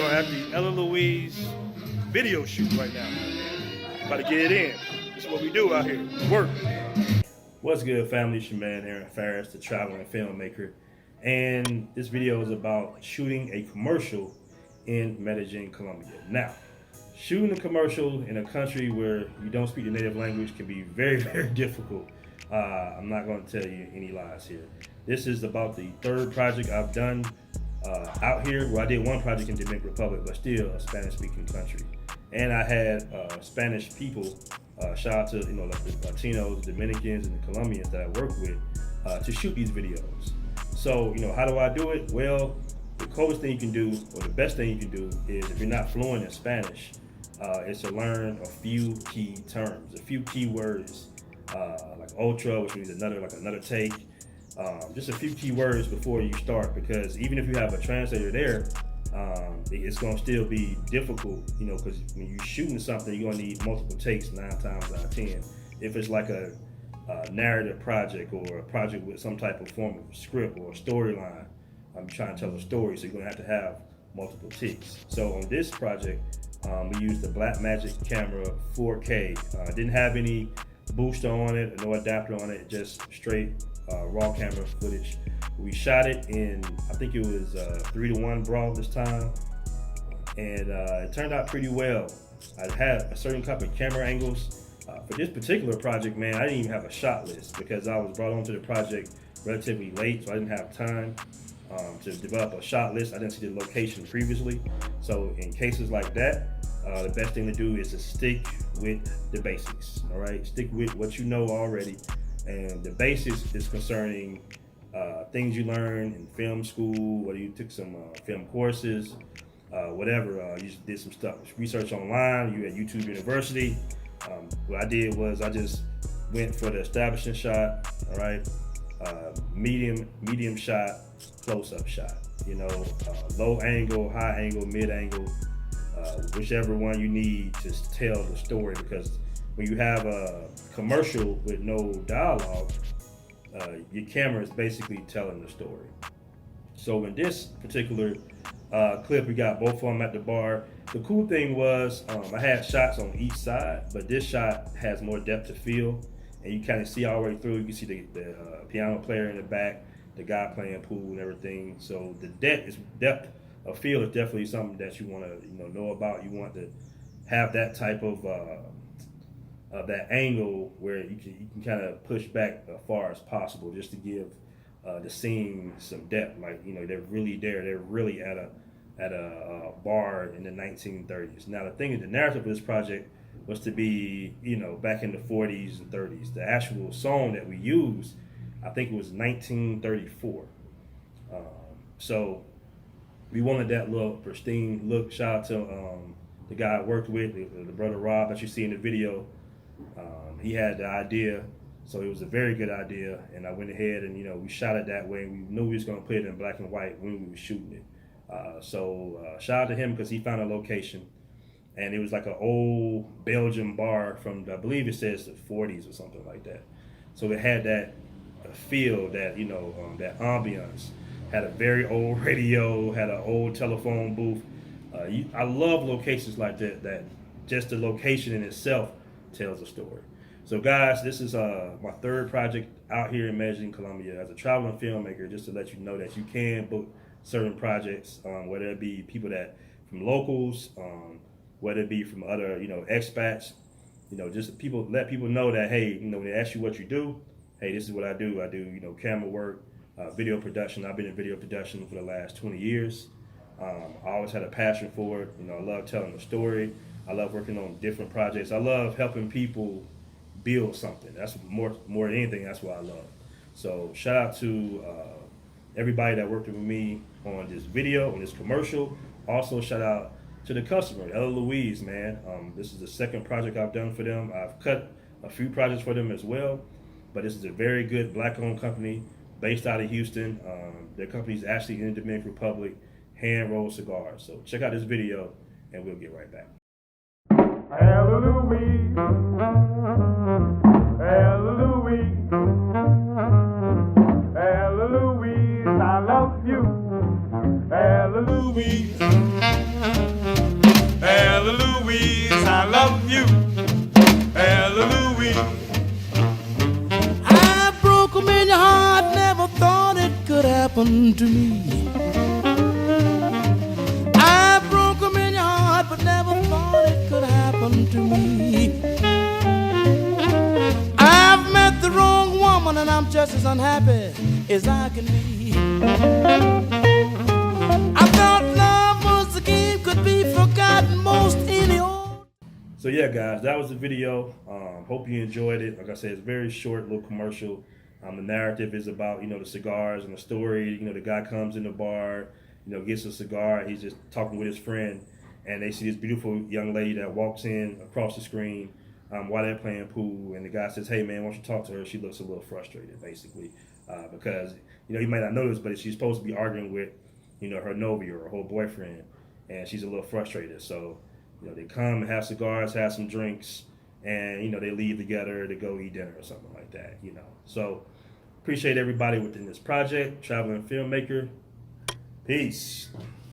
are at the Ellalouise video shoot right now. About to get it in. This is what we do out here. Work. What's good, family? It's your man, Aaron Farris, the traveling filmmaker. And this video is about shooting a commercial in Medellin, Colombia. Now, shooting a commercial in a country where you don't speak the native language can be very, very difficult. I'm not going to tell you any lies here. This is about the third project I've done out here. Well, I did one project in Dominican Republic, but still a Spanish-speaking country. And I had Spanish people, shout out to like the Latinos, Dominicans, and the Colombians that I work with to shoot these videos. So how do I do it? Well, the coolest thing you can do, or the best thing you can do, is if you're not fluent in Spanish, is to learn a few key terms, a few key words, like ultra, which means another take. Just a few key words before you start, because even if you have a translator there, it's going to still be difficult, because when you're shooting something, you're going to need multiple takes 9 times out of 10. If it's like a narrative project or a project with some type of form of script or a storyline, I'm trying to tell a story, so you're going to have multiple takes. So on this project, we used the Blackmagic camera 4K. Didn't have any booster on it, no adapter on it, just straight raw camera footage. We shot it in, I think it was 3:1 broad this time, and it turned out pretty well. I had a certain type of camera angles. For this particular project, man, I didn't even have a shot list because I was brought onto the project relatively late, so I didn't have time to develop a shot list. I didn't see the location previously. So in cases like that, the best thing to do is to stick with the basics, all right? Stick with what you know already. And the basics is concerning things you learn in film school, whether you took some film courses, whatever. You just did some stuff, research online, you at YouTube University. What I did was I just went for the establishing shot, all right? Medium shot, close-up shot. Low angle, high angle, mid angle, whichever one you need to tell the story, because when you have a commercial with no dialogue, your camera is basically telling the story. So in this particular clip, we got both of them at the bar. The cool thing was I had shots on each side, but this shot has more depth of field, and you kind of see all the way through. You can see the piano player in the back, the guy playing pool and everything. So the depth of field is definitely something that you want to know about. You want to have that type of that angle where you can kind of push back as far as possible, just to give the scene some depth. Like they're really there. They're really at a bar in the 1930s. Now the thing is, the narrative of this project was to be back in the 40s and 30s. The actual song that we used, I think it was 1934. So we wanted that look, pristine look. Shout out to the guy I worked with, the brother Rob that you see in the video. He had the idea, so it was a very good idea, and I went ahead and we shot it that way. We knew we was going to put it in black and white when we were shooting it. So shout out to him, because he found a location, and it was like an old Belgian bar from, I believe it says the 40s or something like that. So it had that feel, that that ambiance. Had a very old radio, had an old telephone booth. I love locations like that. That just the location in itself tells a story. So guys, this is my third project out here in Medellin, Colombia, as a traveling filmmaker. Just to let you know that you can book certain projects, whether it be people that from locals, whether it be from other expats. Just let people know that, hey, when they ask you what you do, hey, this is what I do. I do camera work, video production. I've been in video production for the last 20 years. I always had a passion for it. I love telling a story. I love working on different projects. I love helping people build something. That's more than anything, that's what I love. So shout out to everybody that worked with me on this video, on this commercial. Also shout out to the customer, Ellalouise, man. This is the second project I've done for them. I've cut a few projects for them as well, but this is a very good black-owned company based out of Houston. Their company is actually in the Dominican Republic, hand-rolled cigars. So check out this video, and we'll get right back. Ellalouise, Ellalouise, Ellalouise, I love you, Ellalouise. I'm just as unhappy as I can be. I thought love was a game could be forgotten most any old. So yeah, guys, that was the video. Hope you enjoyed it. Like I said, it's very short, little commercial. The narrative is about the cigars and the story. The guy comes in the bar, gets a cigar. He's just talking with his friend, and they see this beautiful young lady that walks in across the screen while they're playing pool. And the guy says, "Hey man, why don't you talk to her?" She looks a little frustrated, basically, because you might not notice, but she's supposed to be arguing with her novia or her boyfriend, and she's a little frustrated. So they come and have cigars, have some drinks, and they leave together to go eat dinner or something like that. So appreciate everybody within this project. Traveling filmmaker. Peace.